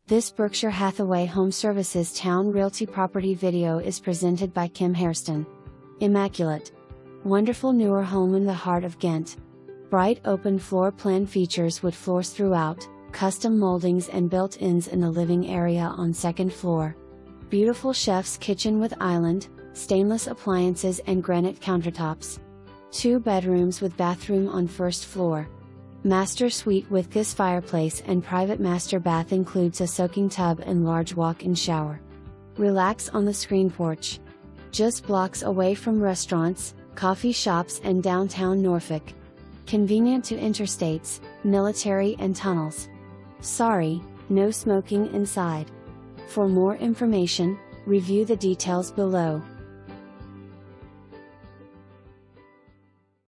This Berkshire Hathaway HomeServices Towne Realty property video is presented by Kim Hairston. Immaculate. Wonderful newer home in the heart of Ghent. Bright open floor plan features wood floors throughout, custom moldings and built-ins in the living area on second floor. Beautiful chef's kitchen with island, stainless appliances and granite countertops. 2 bedrooms with bathroom on first floor. Master suite with withgas fireplace and private master bath includes a soaking tub and large walk-in shower. Relax on the screen porch. Just blocks away from restaurants, coffee shops and downtown Norfolk. Convenient to interstates, military and tunnels. Sorry, no smoking inside. For more information, review the details below.